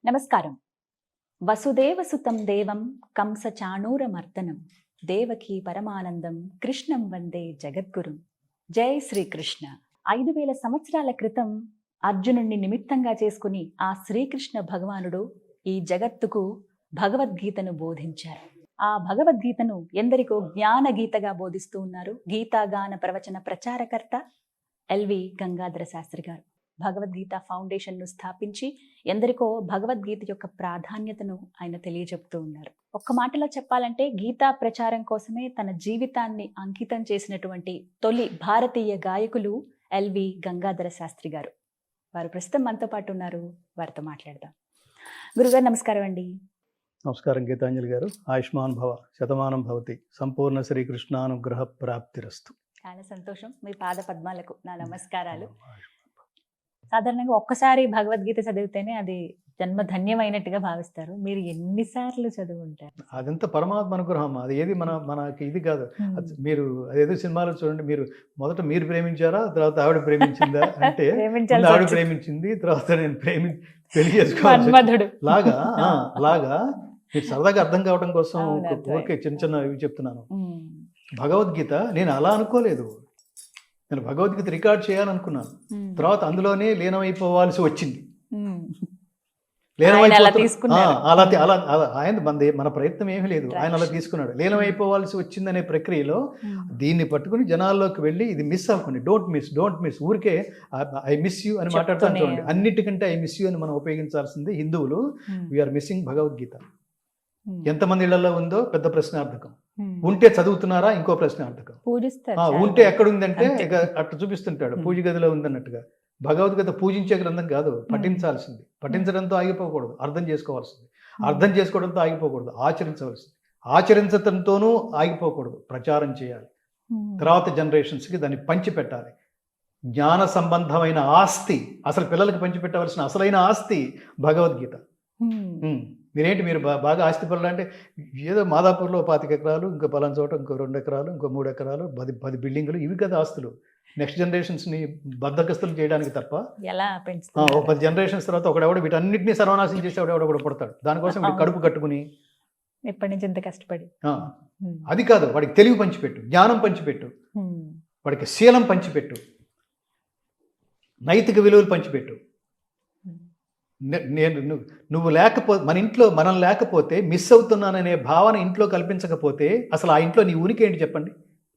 నమస్కారం. వసుదేవసుతం దేవం కంసచాణూరమర్దనం దేవకీ పరమానందం కృష్ణం వందే జగద్గురుం. జై శ్రీకృష్ణ. 5000 సంవత్సరాల క్రితం అర్జునుణ్ణి నిమిత్తంగా చేసుకుని ఆ శ్రీకృష్ణ భగవానుడు ఈ జగత్తుకు భగవద్గీతను బోధించారు. ఆ భగవద్గీతను ఎందరికో జ్ఞానగీతగా బోధిస్తూ ఉన్నారు గీతాగాన ప్రవచన ప్రచారకర్త ఎల్వి గంగాధర శాస్త్రి గారు. భగవద్గీత ఫౌండేషన్ను స్థాపించి ఎందరికో భగవద్గీత యొక్క ప్రాధాన్యతను ఆయన తెలియజెప్తూ ఉన్నారు. ఒక్క మాటలో చెప్పాలంటే గీతా ప్రచారం కోసమే తన జీవితాన్ని అంకితం చేసినటువంటి తొలి భారతీయ గాయకులు ఎల్వి గంగాధర శాస్త్రి గారు. వారు ప్రస్తుతం మనతో పాటు ఉన్నారు. వారితో మాట్లాడదాం. గురుగారు నమస్కారం అండి. నమస్కారం గీతాంజలి గారు. ఆయుష్మాన్ భవ, శతమానం భవతి, సంపూర్ణ శ్రీకృష్ణానుగ్రహ ప్రాప్తిరస్తు. చాలా సంతోషం. మీ పాద పద్మాలకు నా నమస్కారాలు. సాధారణంగా ఒక్కసారి భగవద్గీత చదివితేనే అది జన్మధన్యమైనట్టుగా భావిస్తారు. మీరు ఎన్నిసార్లు చదువుంటారు? అదంతా పరమాత్మ అనుగ్రహం. అది ఏది మనకి ఇది కాదు. మీరు అదేదో సినిమాలో చూడండి, మీరు మొదట మీరు ప్రేమించారా, తర్వాత ఆవిడ ప్రేమించిందా అంటే ఆవిడ ప్రేమించింది, తర్వాత నేను పెళ్లి చేసుకోవాలి లాగా మీరు సరదాగా అర్థం కావడం కోసం ఊరికే చిన్న ఇవి చెప్తున్నాను. భగవద్గీత నేను అలా అనుకోలేదు. నేను భగవద్గీత రికార్డ్ చేయాలనుకున్నాను. తర్వాత అందులోనే లీనమైపోవాల్సి వచ్చింది. మన ప్రయత్నం ఏమీ లేదు, ఆయన అలా తీసుకున్నాడు. లీనమైపోవాల్సి వచ్చిందనే ప్రక్రియలో దీన్ని పట్టుకుని జనాల్లోకి వెళ్ళి ఇది మిస్ అవ్వకండి, డోంట్ మిస్ ఊరికే ఐ మిస్ యూ అని మాట్లాడుతాను చూడండి. అన్నిటికంటే ఐ మిస్ యూ అని మనం ఉపయోగించాల్సింది. హిందువులు వీఆర్ మిస్సింగ్ భగవద్గీత. ఎంతమంది ఇళ్లలో ఉందో పెద్ద ప్రశ్నార్థకం. ఉంటే చదువుతున్నారా ఇంకో ప్రశ్నార్థకం. ఉంటే ఎక్కడుందంటే ఇక అట్లా చూపిస్తుంటాడు, పూజ గదిలో ఉందన్నట్టుగా. భగవద్గీత పూజించే గ్రంథం కాదు, పఠించాల్సింది. పఠించడంతో ఆగిపోకూడదు, అర్థం చేసుకోవాల్సింది. అర్థం చేసుకోవడంతో ఆగిపోకూడదు, ఆచరించవలసింది. ఆచరించడంతోనూ ఆగిపోకూడదు, ప్రచారం చేయాలి. తర్వాత జనరేషన్స్కి దాన్ని పంచిపెట్టాలి. జ్ఞాన సంబంధమైన ఆస్తి, అసలు పిల్లలకి పంచిపెట్టవలసిన అసలైన ఆస్తి భగవద్గీత. మీరేంటి మీరు బాగా ఆస్తి పనులు అంటే ఏదో మాదాపూర్లో 25 ఎకరాలు, ఇంకో పలానా చోట ఇంకో 2 ఎకరాలు, ఇంకో 3 ఎకరాలు, 10 బిల్డింగులు, ఇవి కదా ఆస్తులు. నెక్స్ట్ జనరేషన్స్ని బద్దకస్తులు చేయడానికి తప్ప. 10 జనరేషన్స్ తర్వాత ఒకడెవడ వీటన్నిటిని సర్వనాశనం చేసి ఎవడెవడ పుడతాడు. దానికోసం వీడి కడుపు కట్టుకుని ఎప్పటి నుంచి ఎంత కష్టపడి. అది కాదు, వాడికి తెలివి పంచిపెట్టు, జ్ఞానం పంచిపెట్టు, వాడికి శీలం పంచిపెట్టు, నైతిక విలువలు పంచిపెట్టు. నువ్వు లేకపోతే మనం లేకపోతే మిస్ అవుతున్నాననే భావన ఇంట్లో కల్పించకపోతే అసలు ఆ ఇంట్లో నీ ఉనికి ఏంటి చెప్పండి.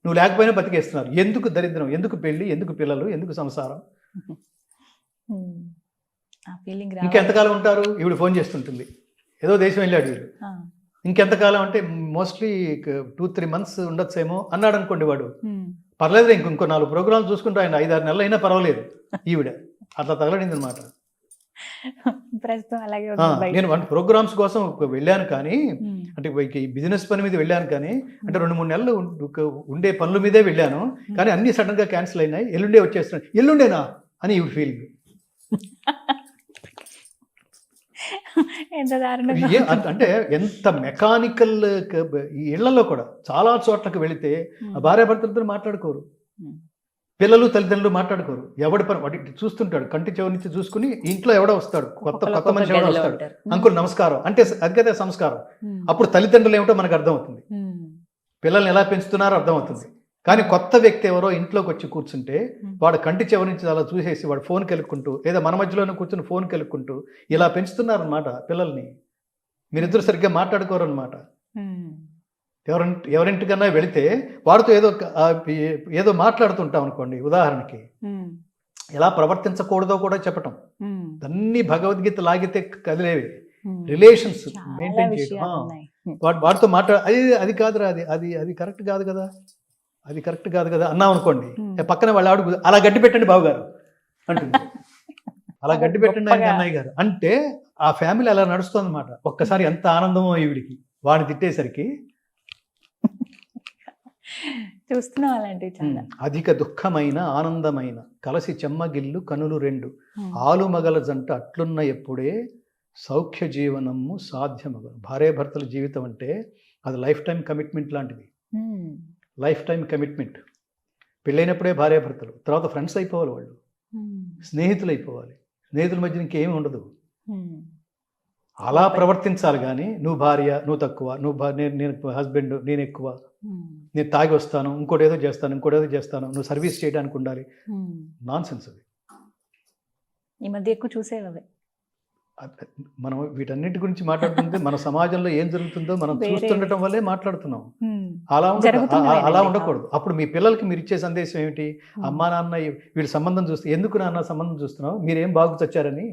నువ్వు లేకపోయినా బతికేస్తున్నారు. ఎందుకు దరిద్రం, ఎందుకు పెళ్ళి, ఎందుకు పిల్లలు, ఎందుకు సంసారం? ఇంకెంతకాలం ఉంటారు? ఈవిడ ఫోన్ చేస్తుంటుంది, ఏదో దేశం వెళ్ళాడు వీడు, ఇంకెంతకాలం అంటే మోస్ట్లీ 2-3 months ఉండొచ్చేమో అన్నాడు అనుకోండి. వాడు పర్లేదు, ఇంకో 4 ప్రోగ్రాంలు చూసుకుంటూ ఆయన 5-6 నెలలు అయినా పర్వాలేదు. ఈవిడ అట్లా తగలడింది అనమాట. నేను ప్రోగ్రామ్స్ కోసం వెళ్ళాను కానీ, అంటే ఈ బిజినెస్ పని మీద వెళ్ళాను కానీ, అంటే 2-3 నెలలు ఉండే పనుల మీదే వెళ్ళాను కానీ అన్ని సడన్ గా క్యాన్సిల్ అయినాయి. ఎల్లుండే వచ్చేస్తున్నాను. ఎల్లుండేనా అని ఈ ఫీలింగ్. అంటే ఎంత మెకానికల్. ఇళ్లలో కూడా చాలా చోట్లకు వెళితే భార్యాభర్తలతో మాట్లాడుకోరు, పిల్లలు తల్లిదండ్రులు మాట్లాడుకోరు. ఎవడి పని వాటి చూస్తుంటాడు, కంటి చెవి నుంచి చూసుకుని ఇంట్లో ఎవడో వస్తాడు, కొత్త మనిషి ఎవడో వస్తాడు, అంకుల్ నమస్కారం అంటే అది కదా సంస్కారం. అప్పుడు తల్లిదండ్రులు ఏమిటో మనకు అర్థమవుతుంది, పిల్లల్ని ఎలా పెంచుతున్నారో అర్థమవుతుంది. కానీ కొత్త వ్యక్తి ఎవరో ఇంట్లోకి వచ్చి కూర్చుంటే వాడు కంటి చెవి నుంచి అలా చూసేసి వాడు ఫోన్ కెలుక్కుంటూ, లేదా మన మధ్యలోనే కూర్చుని ఫోన్ కెలుక్కుంటూ ఇలా పెంచుతున్నారనమాట పిల్లల్ని. మీరిద్దరు సరిగ్గా మాట్లాడుకోరు అనమాట. ఎవరింటికన్నా వెళితే వాడితో ఏదో మాట్లాడుతుంటాం అనుకోండి. ఉదాహరణకి ఎలా ప్రవర్తించకూడదో కూడా చెప్పటం. అన్ని భగవద్గీత లాగితే కదిలేవి. రిలేషన్స్ మెయింటైన్ చేయడం, వాడితో అది కాదురా, అది కరెక్ట్ కాదు కదా, అది కరెక్ట్ కాదు కదా అన్నాం అనుకోండి. పక్కన వాళ్ళ ఆవిడ అలా గడ్డి పెట్టండి బావగారు అంటుంది, అలా గడ్డి పెట్టండి అన్నయ్య గారు అంటే ఆ ఫ్యామిలీ అలా నడుస్తుంది అనమాట. ఒక్కసారి ఎంత ఆనందమో ఈవిడికి వాడిని తిట్టేసరికి. చూస్తున్నాం అలాంటి చాలా. అధిక దుఃఖమైన ఆనందమైన కలసి చెమ్మగిల్లు కనులు 2 ఆలుమగల జంట అట్లున్న ఎప్పుడే సౌఖ్య జీవనము సాధ్యమగు. భార్యాభర్తల జీవితం అంటే అది లైఫ్ టైం కమిట్మెంట్ లాంటిది. Lifetime commitment. పెళ్ళైనప్పుడే భార్యాభర్తలు, తర్వాత ఫ్రెండ్స్ అయిపోవాలి, వాళ్ళు స్నేహితులు అయిపోవాలి. స్నేహితుల మధ్య ఇంకేమీ ఉండదు. అలా ప్రవర్తించాలి కానీ నువ్వు భార్య నువ్వు తక్కువ, నేను హస్బెండ్ నేను ఎక్కువ, నేను తాగి వస్తాను, ఇంకోటి ఏదో చేస్తాను, నువ్వు సర్వీస్ చేయడానికి ఉండాలి. నాన్ సెన్స్ అది. ఈ మధ్య ఎక్కువ చూసేవే. మనం వీటన్నిటి గురించి మాట్లాడుతుంటే మన సమాజంలో ఏం జరుగుతుందో మనం చూస్తుండటం వల్లే మాట్లాడుతున్నాం. అలా ఉండకూడదు. అప్పుడు మీ పిల్లలకి మీరు ఇచ్చే సందేశం ఏమిటి? అమ్మా నాన్న వీడి సంబంధం చూస్తే, ఎందుకు నాన్న సంబంధం చూస్తున్నావు, మీరేం బాగు చచ్చారని,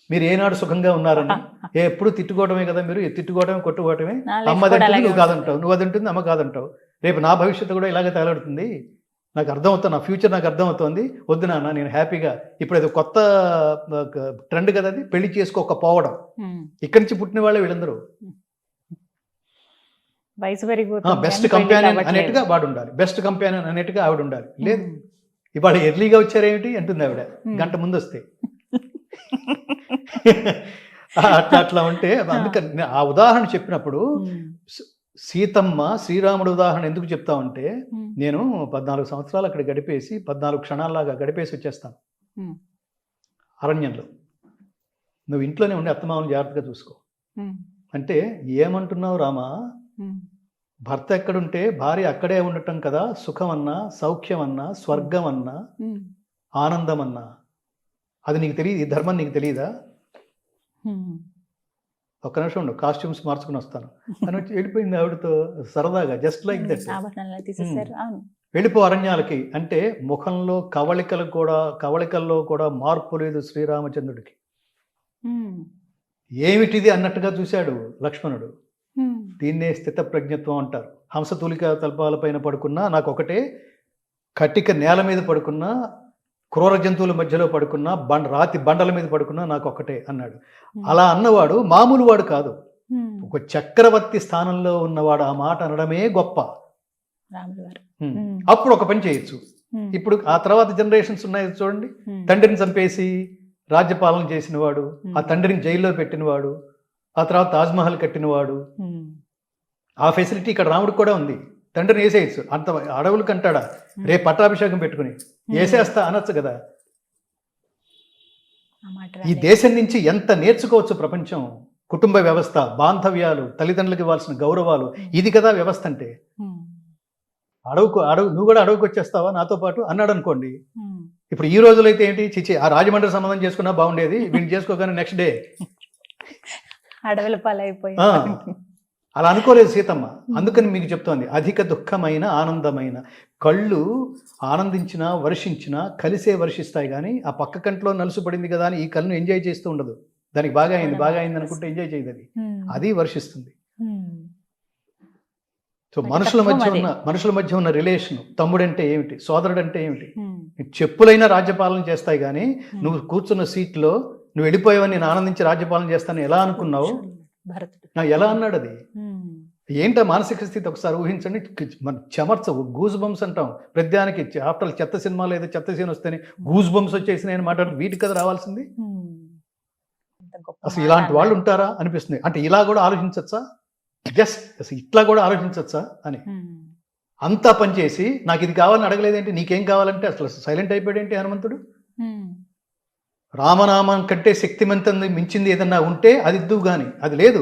మీరు ఏనాడు సుఖంగా ఉన్నారని, ఎప్పుడు తిట్టుకోవడమే కదా, మీరు తిట్టుకోవడమే కొట్టుకోవడమే, అమ్మదంటుంది నువ్వు కాదంటావు, నువ్వు అది ఉంటుంది అమ్మ కాదంటావు, రేపు నా భవిష్యత్తు కూడా ఇలాగే తేలాడుతుంది, నాకు అర్థమవుతుంది, నా ఫ్యూచర్ నాకు అర్థమవుతుంది, వద్దు నాన్న నేను హ్యాపీగా, ఇప్పుడు అది కొత్త ట్రెండ్ కదా అది, పెళ్లి చేసుకోకపోవడం. ఇక్కడి నుంచి పుట్టిన వాళ్ళే వీళ్ళందరూ. బెస్ట్ కంపానియన్ అనేట్టుగా వాడు ఉండాలి, బెస్ట్ కంపానియన్ అనేట్టుగా ఆవిడ ఉండాలి. లేదు, ఇవాళ ఎర్లీగా వచ్చారేమిటి అంటుంది ఆవిడ, గంట ముందు వస్తే. అట్లా ఉంటే అందుకని ఆ ఉదాహరణ చెప్పినప్పుడు సీతమ్మ శ్రీరాముడు ఉదాహరణ ఎందుకు చెప్తా ఉంటే, నేను 14 సంవత్సరాలు అక్కడ గడిపేసి 14 క్షణాల్లాగా గడిపేసి వచ్చేస్తాను అరణ్యంలో, నువ్వు ఇంట్లోనే ఉండి అత్తమామని జాగ్రత్తగా చూసుకో అంటే, ఏమంటున్నావు రామా, భర్త ఎక్కడుంటే భార్య అక్కడే ఉండటం కదా సుఖం అన్నా, సౌఖ్యం అన్నా, స్వర్గం అన్నా, ఆనందం అన్నా. అది నీకు తెలియదు, ఈ ధర్మం నీకు తెలియదా? ఒక్క నిమిషం ఉండు, కాస్ట్యూమ్స్ మార్చుకుని వస్తాను అని వచ్చి వెళ్ళిపోయింది ఆవిడతో సరదాగా, జస్ట్ లైక్ దట్. వెళ్ళిపో అరణ్యాలకి అంటే, ముఖంలో కవళికల్లో కూడా మార్పు లేదు శ్రీరామచంద్రుడికి. ఏమిటిది అన్నట్టుగా చూశాడు లక్ష్మణుడు. దీన్నే స్థిత ప్రజ్ఞత్వం అంటారు. హంసతూలిక తల్పాలపైన పడుకున్నా నాకు ఒకటే, కటిక నేల మీద పడుకున్నా, క్రూర జంతువుల మధ్యలో పడుకున్నా, రాతి బండల మీద పడుకున్నా నాకు ఒక్కటే అన్నాడు. అలా అన్నవాడు మామూలు వాడు కాదు, ఒక చక్రవర్తి స్థానంలో ఉన్నవాడు ఆ మాట అనడమే గొప్ప. అప్పుడు ఒక పని చేయొచ్చు. ఇప్పుడు ఆ తర్వాత జనరేషన్స్ ఉన్నాయి చూడండి, తండ్రిని చంపేసి రాజ్యపాలన చేసినవాడు, ఆ తండ్రిని జైల్లో పెట్టినవాడు, ఆ తర్వాత తాజ్మహల్ కట్టినవాడు. ఆ ఫెసిలిటీ ఇక్కడ రాముడికి కూడా ఉంది. తండ్రిని వేసేయచ్చు, అంత అడవులు కంటాడా, రేపు పట్టాభిషేకం పెట్టుకుని వేసేస్తా అనొచ్చు కదా. ఈ దేశం నుంచి ఎంత నేర్చుకోవచ్చు ప్రపంచం. కుటుంబ వ్యవస్థ, బాంధవ్యాలు, తల్లిదండ్రులకు ఇవ్వాల్సిన గౌరవాలు, ఇది కదా వ్యవస్థ అంటే. నువ్వు కూడా అడవుకు వచ్చేస్తావా నాతో పాటు అన్నాడు అనుకోండి. ఇప్పుడు ఈ రోజులైతే ఏంటి, చిచి ఆ రాజమండ్రి సంబంధం చేసుకున్నా బాగుండేది, వీళ్ళు చేసుకోగానే నెక్స్ట్ డే అడవుల పాలైపోయి. అలా అనుకోలేదు సీతమ్మ. అందుకని మీకు చెప్తోంది, అధిక దుఃఖమైన ఆనందమైన, కళ్ళు ఆనందించినా వర్షించినా కలిసే వర్షిస్తాయి, కానీ ఆ పక్క కంట్లో నలుసు పడింది కదా అని ఈ కళ్ళను ఎంజాయ్ చేస్తూ ఉండదు. దానికి బాగా అయింది అనుకుంటే ఎంజాయ్ చేయదు, అది వర్షిస్తుంది. సో మనుషుల మధ్య ఉన్న రిలేషన్, తమ్ముడంటే ఏమిటి, సోదరుడంటే ఏమిటి, చెప్పులైనా రాజ్యపాలన చేస్తాయి, కానీ నువ్వు కూర్చున్న సీట్లో నువ్వు వెళ్ళిపోయావని నేను ఆనందించి రాజ్యపాలన చేస్తాను ఎలా అనుకున్నావు, ఎలా అన్నాడు అది. ఏంటో మానసిక స్థితి ఒకసారి ఊహించండి. మన చెమర్చ గూజ్ బంప్స్ అంటాం ప్రతిదానికి. ఆఫ్టర్ చెత్త సినిమాలో ఏదో చెత్త సీన్ వస్తేనే గూజ్ బంప్స్ వచ్చేసి నేను మాట్లాడు, వీటి కదా రావాల్సింది. అసలు ఇలాంటి వాళ్ళు ఉంటారా అనిపిస్తుంది. అంటే ఇలా కూడా ఆలోచించచ్చా, అసలు ఇట్లా కూడా ఆలోచించచ్చా అని. అంతా పనిచేసి నాకు ఇది కావాలని అడగలేదేంటి, నీకేం కావాలంటే అసలు సైలెంట్ అయిపోయాడేంటి హనుమంతుడు. రామనామం కంటే శక్తిమంతం మించింది ఏదన్నా ఉంటే అది ఇద్దువు గాని, అది లేదు.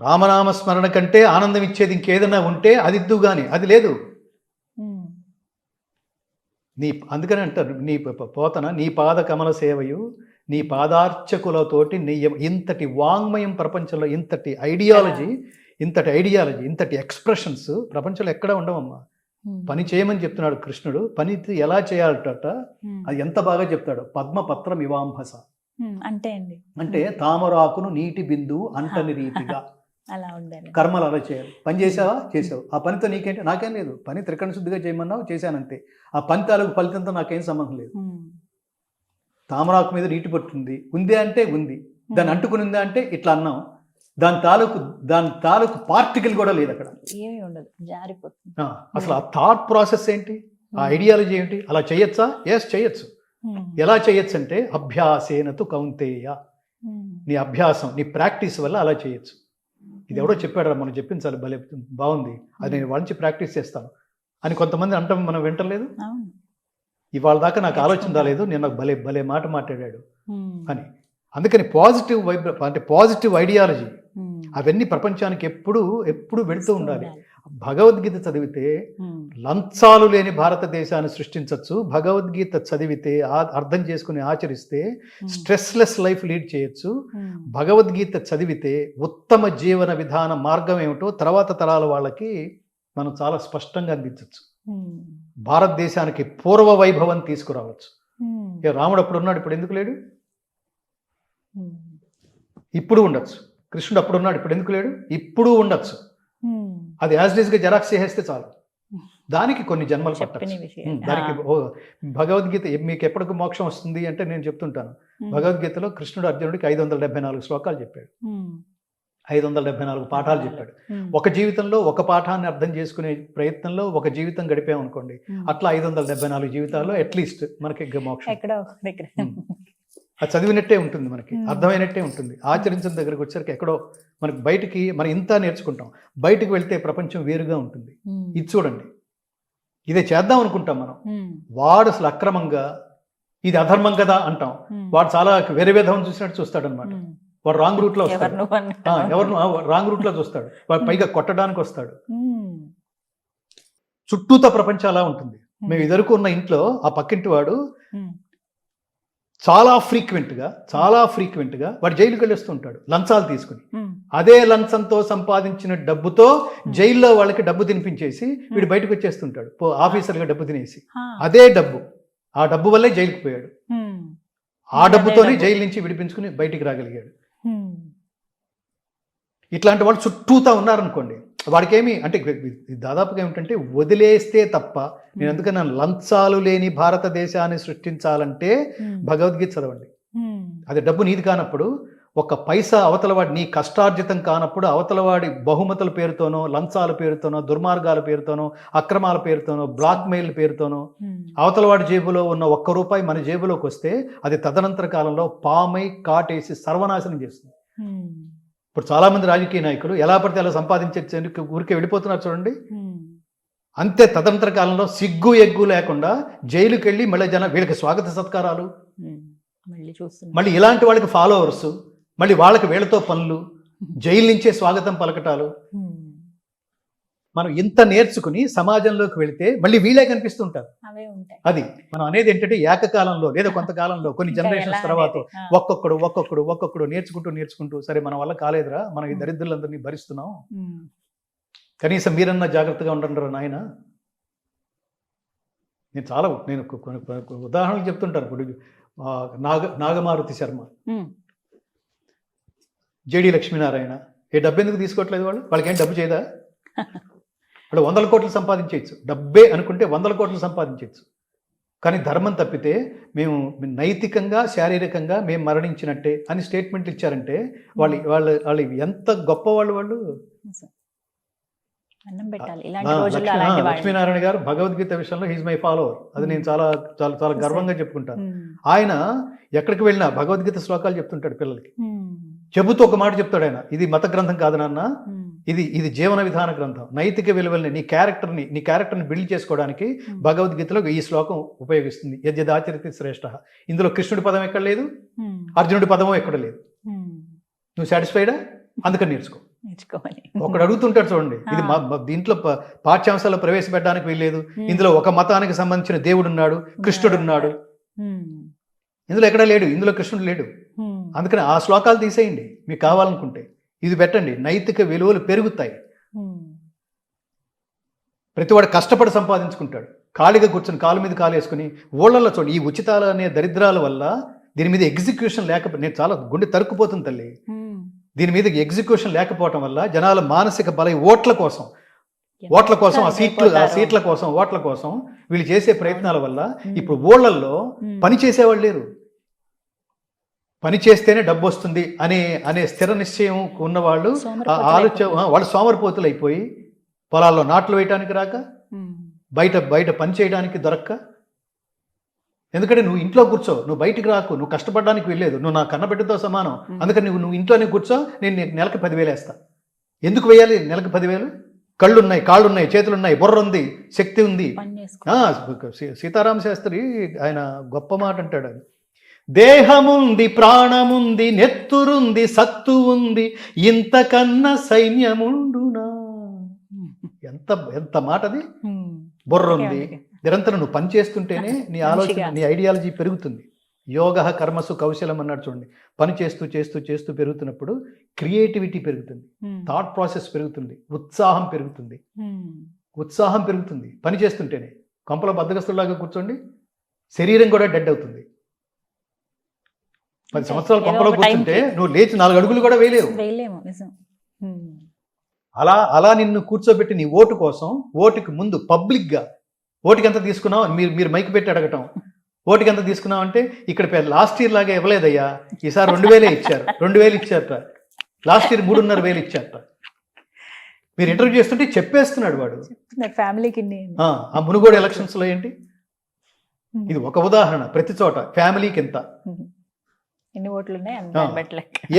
రామనామ స్మరణ కంటే ఆనందం ఇచ్చేది ఇంకేదన్నా ఉంటే అది ఇద్దువు గాని, అది లేదు. అందుకని అంటారు, పోతన నీ పాద కమల సేవయు నీ పాదార్చకులతోటి ఇంతటి వాంగ్మయం ప్రపంచంలో, ఇంతటి ఐడియాలజీ, ఇంతటి ఎక్స్ప్రెషన్స్ ప్రపంచంలో ఎక్కడ ఉండవమ్మా. పని చేయమని చెప్తున్నాడు కృష్ణుడు, పని ఎలా చేయాలట అది ఎంత బాగా చెప్తాడు. పద్మపత్రం ఇవాంభస అంటే తామరాకును నీటి బిందువు అంటని రీతిగా కర్మలు అలా చేయాలి. పని చేసావా, చేసావు, ఆ పనితో నీకేంటి, నాకేం లేదు, పని త్రికరణ శుద్ధిగా చేయమన్నావు, చేశానంతే. ఆ పని తాలూకు ఫలితంతో నాకేం సంబంధం లేదు. తామరాకు మీద నీటి పట్టుంది ఉంది అంటే ఉంది, దాన్ని అంటుకుని ఉందా అంటే ఇట్లా అన్నాం, దాని తాలూకు పార్టికల్ కూడా లేదు అక్కడ, ఏమీ ఉండదు, జారిపోతుంది. అసలు ఆ థాట్ ప్రాసెస్ ఏంటి, ఆ ఐడియాలజీ ఏంటి, అలా చేయొచ్చా? ఎస్ చేయొచ్చు. ఎలా చేయొచ్చు అంటే అభ్యాసేనతు కౌంతేయ, నీ అభ్యాసం, నీ ప్రాక్టీస్ వల్ల అలా చేయొచ్చు. ఇది ఎవడో చెప్పాడు రా, మనం చెప్పించాలి, భలే బాగుంది, అది నేను వాళ్ళ నుంచి ప్రాక్టీస్ చేస్తాను అని కొంతమంది అంటాం, మనం వింటలేదు. ఇవాళ దాకా నాకు ఆలోచన రాలేదు, నేను నాకు భలే మాట మాట్లాడాడు అని. అందుకని పాజిటివ్ అంటే పాజిటివ్ ఐడియాలజీ అవన్నీ ప్రపంచానికి ఎప్పుడు వెళుతూ ఉండాలి. భగవద్గీత చదివితే లంచాలు లేని భారతదేశాన్ని సృష్టించవచ్చు. భగవద్గీత చదివితే అర్థం చేసుకుని ఆచరిస్తే స్ట్రెస్లెస్ లైఫ్ లీడ్ చేయొచ్చు. భగవద్గీత చదివితే ఉత్తమ జీవన విధాన మార్గం ఏమిటో తర్వాత తరాల వాళ్ళకి మనం చాలా స్పష్టంగా అందించవచ్చు. భారతదేశానికి పూర్వ వైభవం తీసుకురావచ్చు. రాముడు అప్పుడు ఉన్నాడు, ఇప్పుడు ఎందుకు లేడు? ఇప్పుడు ఉండొచ్చు. కృష్ణుడు అప్పుడు ఉన్నాడు, ఇప్పుడు ఎందుకు లేడు? ఇప్పుడు ఉండొచ్చు. అది యాజ్ డీస్ గా జెరాక్స్ చేసేస్తే చాలు. దానికి కొన్ని జన్మలు పట్టచ్చు. దానికి భగవద్గీత మీకు ఎప్పటికి మోక్షం వస్తుంది అంటే నేను చెప్తుంటాను, భగవద్గీతలో కృష్ణుడు అర్జునుడికి 574 శ్లోకాలు చెప్పాడు, 574 పాఠాలు చెప్పాడు. ఒక జీవితంలో ఒక పాఠాన్ని అర్థం చేసుకునే ప్రయత్నంలో ఒక జీవితం గడిపామనుకోండి, అట్లా 574 జీవితాల్లో అట్లీస్ట్ మనకి మోక్షం. అది చదివినట్టే ఉంటుంది, మనకి అర్థమైనట్టే ఉంటుంది. ఆచరించిన దగ్గరకు వచ్చేసరికి ఎక్కడో మనకి బయటికి మనం ఇంత నేర్చుకుంటాం, బయటికి వెళ్తే ప్రపంచం వేరుగా ఉంటుంది. ఇది చూడండి, ఇదే చేద్దాం అనుకుంటాం మనం, వాడు అసలు అక్రమంగా ఇది అధర్మం కదా అంటాం, వాడు చాలా వేరే విధం చూసినట్టు చూస్తాడు అనమాట. వాడు రాంగ్ రూట్ లో వస్తాడు, ఎవరిను రాంగ్ రూట్ లో చూస్తాడు, వాడు పైగా కొట్టడానికి వస్తాడు. చుట్టూతో ప్రపంచం అలా ఉంటుంది. మేము ఇదివరకు ఉన్న ఇంట్లో ఆ పక్కింటి వాడు చాలా ఫ్రీక్వెంట్ గా వాడు జైలుకి వెళ్ళొస్తూ ఉంటాడు లంచాలు తీసుకుని. అదే లంచంతో సంపాదించిన డబ్బుతో జైల్లో వాళ్ళకి డబ్బు తినిపించేసి వీడు బయటకు వచ్చేస్తుంటాడు, ఆఫీసర్గా డబ్బు తినేసి. అదే డబ్బు, ఆ డబ్బు వల్లే జైలుకి పోయాడు. ఆ డబ్బుతోనే జైలు నుంచి విడిపించుకుని బయటికి రాగలిగాడు. ఇట్లాంటి వాళ్ళు చుట్టూతా ఉన్నారనుకోండి, వాడికేమి అంటే దాదాపుగా ఏమిటంటే వదిలేస్తే తప్ప, నేను అందుకని లంచాలు లేని భారతదేశాన్ని సృష్టించాలంటే భగవద్గీత చదవండి. అది డబ్బు నీది కానప్పుడు, ఒక పైసా అవతలవాడి నీ కష్టార్జితం కానప్పుడు అవతలవాడి బహుమతుల పేరుతోనో, లంచాల పేరుతోనో, దుర్మార్గాల పేరుతోనో, అక్రమాల పేరుతోనో, బ్లాక్మెయిల్ పేరుతోనో అవతలవాడి జేబులో ఉన్న ₹1 మన జేబులోకి వస్తే అది తదనంతర కాలంలో పామై కాటేసి సర్వనాశనం చేస్తుంది. ఇప్పుడు చాలా మంది రాజకీయ నాయకులు ఎలా పడితే అలా సంపాదించే ఊరికే వెళ్ళిపోతున్నారు చూడండి. అంతే, తదనంతర కాలంలో సిగ్గు ఎగ్గు లేకుండా జైలుకి వెళ్ళి మళ్ళీ వీళ్ళకి స్వాగత సత్కారాలు, మళ్ళీ ఇలాంటి వాళ్ళకి ఫాలోవర్స్, మళ్ళీ వాళ్ళకి వీళ్ళతో పనులు, జైలు నుంచే స్వాగతం పలకటాలు. మనం ఇంత నేర్చుకుని సమాజంలోకి వెళితే మళ్ళీ వీళ్ళే కనిపిస్తుంటారు. అది మనం అనేది ఏంటంటే ఏకకాలంలో లేదా కొంతకాలంలో కొన్ని జనరేషన్స్ తర్వాత ఒక్కొక్కడు నేర్చుకుంటూ సరే మన వల్ల కాలేదురా, మనం ఈ దరిద్రులందరినీ భరిస్తున్నాం, కనీసం మీరన్నా జాగ్రత్తగా ఉండండిరా నాయన. నేను ఉదాహరణలు చెప్తుంటాను. ఇప్పుడు నాగమారుతి శర్మ, జేడి లక్ష్మీనారాయణ, ఏ డబ్బు ఎందుకు తీసుకోవట్లేదు? వాళ్ళకి ఏం డబ్బు చేయదా? వాళ్ళు 100 కోట్లు సంపాదించవచ్చు, డబ్బే అనుకుంటే 100 కోట్లు సంపాదించవచ్చు. కానీ ధర్మం తప్పితే మేము నైతికంగా శారీరకంగా మేము మరణించినట్టే అని స్టేట్మెంట్లు ఇచ్చారంటే వాళ్ళు ఎంత గొప్పవాళ్ళు. వాళ్ళు లక్ష్మీనారాయణ గారు భగవద్గీత విషయంలో హీజ్ మై ఫాలోవర్. అది నేను చాలా చాలా చాలా గర్వంగా చెప్పుకుంటాను. ఆయన ఎక్కడికి వెళ్ళినా భగవద్గీత శ్లోకాలు చెప్తుంటాడు పిల్లలకి. చెబుతూ ఒక మాట చెప్తాడు ఆయన, ఇది మత గ్రంథం కాదు నాన్న, ఇది జీవన విధాన గ్రంథం. నైతిక విలువల్ని నీ క్యారెక్టర్ని బిల్డ్ చేసుకోవడానికి భగవద్గీతలో ఈ శ్లోకం ఉపయోగిస్తుంది. యద్యదాచరితే శ్రేష్ఠ. ఇందులో కృష్ణుడి పదం ఎక్కడ లేదు, అర్జునుడి పదమో ఎక్కడ లేదు. నువ్వు సాటిస్ఫైడా? అందుకని నేర్చుకోవాలి. ఒకడు అడుగుతుంటాడు చూడండి, ఇది దీంట్లో పాఠ్యాంశాల్లో ప్రవేశపెట్టడానికి వీల్లేదు, ఇందులో ఒక మతానికి సంబంధించిన దేవుడు ఉన్నాడు, కృష్ణుడు ఉన్నాడు, ఇందులో ఎక్కడా లేడు, ఇందులో కృష్ణుడు లేడు. అందుకని ఆ శ్లోకాలు తీసేయండి మీకు కావాలనుకుంటే, ఇది పెట్టండి, నైతిక విలువలు పెరుగుతాయి. ప్రతివాడు కష్టపడి సంపాదించుకుంటాడు, ఖాళీగా కూర్చొని కాలు మీద కాలు వేసుకుని ఊళ్ళల్లో చూడండి. ఈ ఉచితాలు అనే దరిద్రాల వల్ల దీని మీద ఎగ్జిక్యూషన్ లేకపోతే నేను చాలా గుండె తరుక్కుపోతుంది తల్లి. దీని మీద ఎగ్జిక్యూషన్ లేకపోవటం వల్ల జనాల మానసిక బల ఓట్ల కోసం ఆ సీట్ల కోసం ఓట్ల కోసం వీళ్ళు చేసే ప్రయత్నాల వల్ల ఇప్పుడు ఊళ్ళల్లో పని చేసేవాళ్ళు లేరు. పని చేస్తేనే డబ్బు వస్తుంది అనే స్థిర నిశ్చయం ఉన్నవాళ్ళు వాళ్ళు సోమరిపోతులు అయిపోయి పొలాల్లో నాట్లు వేయటానికి రాక, బయట పని చేయడానికి దొరక్క. ఎందుకంటే నువ్వు ఇంట్లో కూర్చో, నువ్వు బయటికి రాకు, నువ్వు కష్టపడడానికి వెళ్ళలేదు, నువ్వు నా కన్నబిడ్డతో సమానం. అందుకని నువ్వు ఇంట్లోనే కూర్చో, నేను నెలకు 10,000 వేస్తా. ఎందుకు వేయాలి నెలకు 10,000? కళ్ళున్నాయి, కాళ్ళున్నాయి, చేతులున్నాయి, బుర్ర ఉంది, శక్తి ఉంది. సీతారామ శాస్త్రి ఆయన గొప్ప మాట అంటాడు, దేహముంది, ప్రాణముంది, నెత్తురుంది, సత్తు ఉంది, ఇంతకన్నా సైన్యముండునా. ఎంత ఎంత మాట అది. బుర్ర ఉంది, నిరంతరం నువ్వు పని చేస్తుంటేనే నీ ఆలోచన, నీ ఐడియాలజీ పెరుగుతుంది. యోగ కర్మసు కౌశలం అన్నాడు చూడండి. పని చేస్తూ చేస్తూ చేస్తూ పెరుగుతున్నప్పుడు క్రియేటివిటీ పెరుగుతుంది, థాట్ ప్రాసెస్ పెరుగుతుంది, ఉత్సాహం పెరుగుతుంది. ఉత్సాహం పెరుగుతుంది పని చేస్తుంటేనే. కొంపలో బద్దగస్తులాగా కూర్చోండి, శరీరం కూడా డెడ్ అవుతుంది. 10 సంవత్సరాలు కొంపలో కూర్చుంటే నువ్వు లేచి 4 అడుగులు కూడా వేయలేవు. అలా అలా నిన్ను కూర్చోబెట్టి నీ ఓటు కోసం, ఓటుకి ముందు పబ్లిక్గా ఓటుకి ఎంత తీసుకున్నావు మీరు మైక్ పెట్టి అడగటం, ఓటుకి ఎంత తీసుకున్నావు అంటే ఇక్కడ లాస్ట్ ఇయర్ లాగా ఇవ్వలేదయ్యా, ఈసారి 2000 ఇచ్చారు, 2000 ఇచ్చారట, లాస్ట్ ఇయర్ 3,500 ఇచ్చారట. మీరు ఇంటర్వ్యూ చేస్తుంటే చెప్పేస్తున్నాడు వాడు. ఫ్యామిలీకి ఆ మునుగోడు ఎలక్షన్స్ లో ఏంటి, ఇది ఒక ఉదాహరణ. ప్రతి చోట ఫ్యామిలీకి ఎంత, ఎన్ని ఓట్లు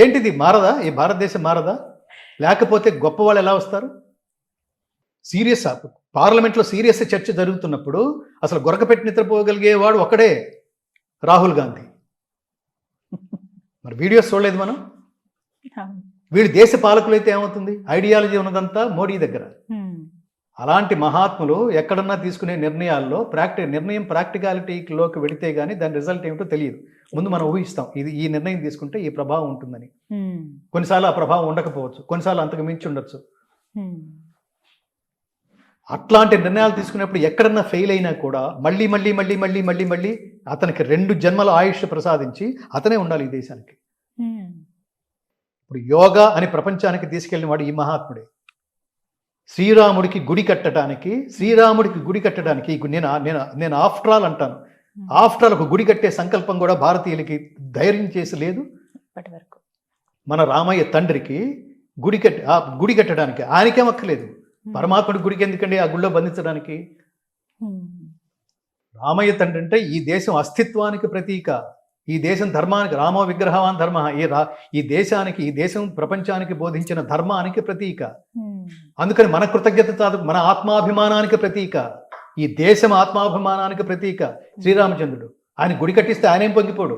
ఏంటిది మారదా? ఈ భారతదేశం మారదా? లేకపోతే గొప్ప వాళ్ళు ఎలా వస్తారు? సీరియస్ పార్లమెంట్లో సీరియస్ చర్చ జరుగుతున్నప్పుడు అసలు గొరకపెట్టి నిద్రపోగలిగేవాడు ఒక్కడే, రాహుల్ గాంధీ. మరి వీడియోస్ చూడలేదు మనం. వీళ్ళు దేశ పాలకులైతే ఏమవుతుంది? ఐడియాలజీ ఉన్నదంతా మోడీ దగ్గర. అలాంటి మహాత్ములు ఎక్కడన్నా తీసుకునే నిర్ణయాల్లో నిర్ణయం ప్రాక్టికాలిటీలోకి వెళితే గానీ దాని రిజల్ట్ ఏమిటో తెలియదు. ముందు మనం ఊహిస్తాం, ఇది ఈ నిర్ణయం తీసుకుంటే ఈ ప్రభావం ఉంటుందని. కొన్నిసార్లు ఆ ప్రభావం ఉండకపోవచ్చు, కొన్నిసార్లు అంతకు మించి ఉండొచ్చు. అట్లాంటి నిర్ణయాలు తీసుకునేప్పుడు ఎక్కడన్నా ఫెయిల్ అయినా కూడా మళ్ళీ మళ్ళీ మళ్ళీ మళ్ళీ మళ్ళీ మళ్ళీ అతనికి 2 జన్మల ఆయుష్ ప్రసాదించి అతనే ఉండాలి ఈ దేశానికి. ఇప్పుడు యోగా అని ప్రపంచానికి తీసుకెళ్ళిన వాడు ఈ మహాత్ముడే. శ్రీరాముడికి గుడి కట్టడానికి నేను ఆఫ్టర్ ఆల్ అంటాను, ఆఫ్టర్ ఆల్ ఒక గుడి కట్టే సంకల్పం కూడా భారతీయులకి ధైర్యం చేసి లేదు ఇప్పటి వరకు. మన రామయ్య తండ్రికి గుడి కట్టడానికి ఆయనకేం అక్కర్లేదు. పరమాత్ముడి గుడికి ఎందుకండి ఆ గుడిలో బంధించడానికి? రామయ్య తండ్రి అంటే ఈ దేశం అస్తిత్వానికి ప్రతీక, ఈ దేశం ధర్మానికి, రామో విగ్రహవాన్ ధర్మ, ఈ దేశం ప్రపంచానికి బోధించిన ధర్మానికి ప్రతీక. అందుకని మన కృతజ్ఞత, మన ఆత్మాభిమానానికి ప్రతీక, ఈ దేశం ఆత్మాభిమానానికి ప్రతీక శ్రీరామచంద్రుడు. ఆయన గుడి కట్టిస్తే ఆయనేం పొంగిపోడు.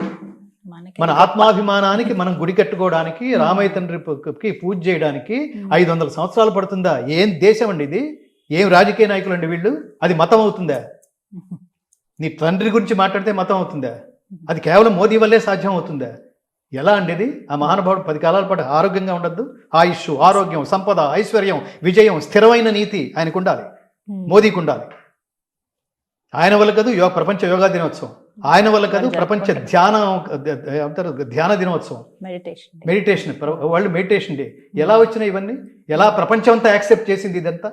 మన ఆత్మాభిమానానికి మనం గుడి కట్టుకోవడానికి, రామయ్య తండ్రికి పూజ చేయడానికి 500 సంవత్సరాలు పడుతుందా? ఏం దేశం అండి ఇది? ఏం రాజకీయ నాయకులు అండి వీళ్ళు? అది మతం అవుతుందా? నీ తండ్రి గురించి మాట్లాడితే మతం అవుతుందా? అది కేవలం మోదీ వల్లే సాధ్యం అవుతుందా? ఎలా అండి ఇది? ఆ మహానుభావుడు 10 కాలాల పాటు ఆరోగ్యంగా ఉండద్దు? ఆయుష్, ఆరోగ్యం, సంపద, ఐశ్వర్యం, విజయం, స్థిరమైన నీతి ఆయనకు ఉండాలి, మోదీకి ఉండాలి. ఆయన వల్ల కాదు ప్రపంచ యోగా దినోత్సవం, ఆయన వల్ల కాదు ప్రపంచ ధ్యాన దినోత్సవం, మెడిటేషన్ వరల్డ్ మెడిటేషన్ డే. ఎలా వచ్చినాయి ఇవన్నీ? ఎలా ప్రపంచం అంతా యాక్సెప్ట్ చేసింది ఇదంతా?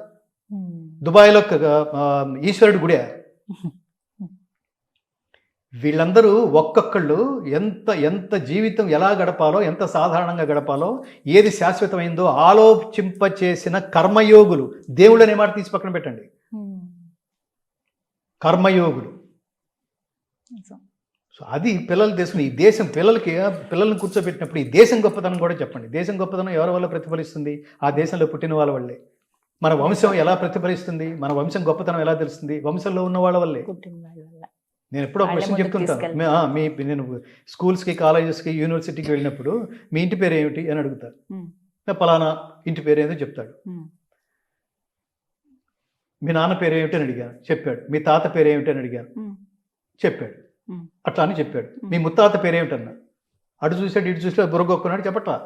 దుబాయ్లో ఈశ్వరుడు గుడే. వీళ్ళందరూ ఒక్కొక్కళ్ళు ఎంత జీవితం ఎలా గడపాలో, ఎంత సాధారణంగా గడపాలో, ఏది శాశ్వతమైందో ఆలోచింపచేసిన కర్మయోగులు. దేవుళ్ళు అనే మాట తీసి పక్కన పెట్టండి, కర్మయోగులు. సో అది పిల్లలు తెలుసుకుని, ఈ దేశం పిల్లల్ని కూర్చోబెట్టినప్పుడు ఈ దేశం గొప్పతనం కూడా చెప్పండి. దేశం గొప్పతనం ఎవరి వల్ల ప్రతిఫలిస్తుంది? ఆ దేశంలో పుట్టిన వాళ్ళ వల్లే. మన వంశం ఎలా ప్రతిఫలిస్తుంది? మన వంశం గొప్పతనం ఎలా తెలుస్తుంది? వంశంలో ఉన్న వాళ్ళ వల్లే. నేను ఎప్పుడో ఒక క్వశ్చన్ చెప్తుంటాను. నేను స్కూల్స్కి, కాలేజెస్కి, యూనివర్సిటీకి వెళ్ళినప్పుడు మీ ఇంటి పేరు ఏమిటి అని అడుగుతారు. పలానా ఇంటి పేరు ఏదో చెప్తాడు. మీ నాన్న పేరు ఏమిటి అని అడిగాను, చెప్పాడు. మీ తాత పేరు ఏమిటి అని అడిగాను, చెప్పాడు. అట్లా అని చెప్పాడు. మీ ముత్తాత పేరు ఏమిటన్నా, అటు చూసాడు ఇటు చూసాడు, బుర్రగొక్కున్నాడు, చెప్పట్లా.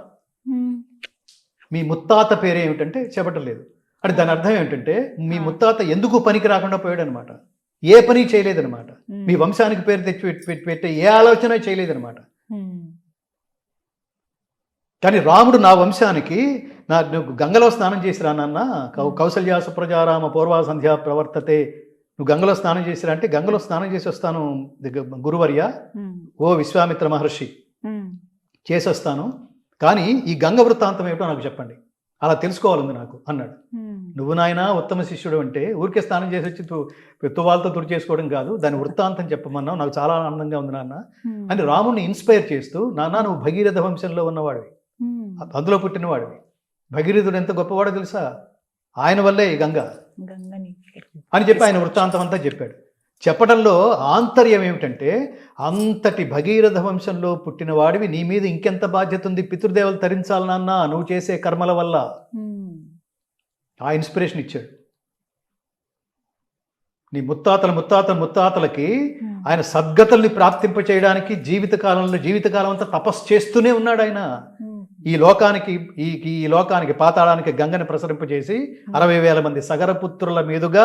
మీ ముత్తాత పేరు ఏమిటంటే చెప్పటం లేదు. అంటే దాని అర్థం ఏమిటంటే మీ ముత్తాత ఎందుకు పనికి రాకుండా పోయాడు అనమాట. ఏ పని చేయలేదనమాట. మీ వంశానికి పేరు తెచ్చి పెట్టే ఏ ఆలోచన చేయలేదనమాట. కానీ రాముడు నా వంశానికి, నువ్వు గంగలో స్నానం చేసిరా నాన్న, కౌసల్యా సుప్రజారామ పూర్వ సంధ్యా ప్రవర్తతే, నువ్వు గంగలో స్నానం చేసిరా అంటే, గంగలో స్నానం చేసి వస్తాను గురువర్య, ఓ విశ్వామిత్ర మహర్షి, చేసి వస్తాను, కానీ ఈ గంగ వృత్తాంతం ఏమిటో నాకు చెప్పండి, అలా తెలుసుకోవాలంది నాకు అన్నాడు. నువ్వు నాయన ఉత్తమ శిష్యుడు అంటే ఊరికే స్నానం చేసి వచ్చి తువాలతో తుడి చేసుకోవడం కాదు, దాని వృత్తాంతం చెప్పమన్నావు, నాకు చాలా ఆనందంగా ఉంది నాన్న అని రాముడిని ఇన్స్పైర్ చేస్తూ, నాన్న నువ్వు భగీరథ వంశంలో ఉన్నవాడివి, అందులో పుట్టినవాడివి, భగీరథుడు ఎంత గొప్పవాడో తెలుసా, ఆయన వల్లే ఈ గంగ అని చెప్పి ఆయన వృత్తాంతం అంతా చెప్పాడు. చెప్పడంలో ఆంతర్యం ఏమిటంటే, అంతటి భగీరథ వంశంలో పుట్టిన వాడివి, నీ మీద ఇంకెంత బాధ్యత ఉంది, పితృదేవలు తరించాలి నాన్న నువ్వు చేసే కర్మల వల్ల. ఆ ఇన్స్పిరేషన్ ఇచ్చాడు. నీ ముత్తాతలకి ఆయన సద్గతుల్ని ప్రాప్తింప చేయడానికి జీవితకాలం అంతా తపస్సు చేస్తూనే ఉన్నాడు ఆయన. ఈ లోకానికి పాతాళానికి గంగని ప్రసరింపజేసి 60,000 మంది సగరపుత్రుల మీదుగా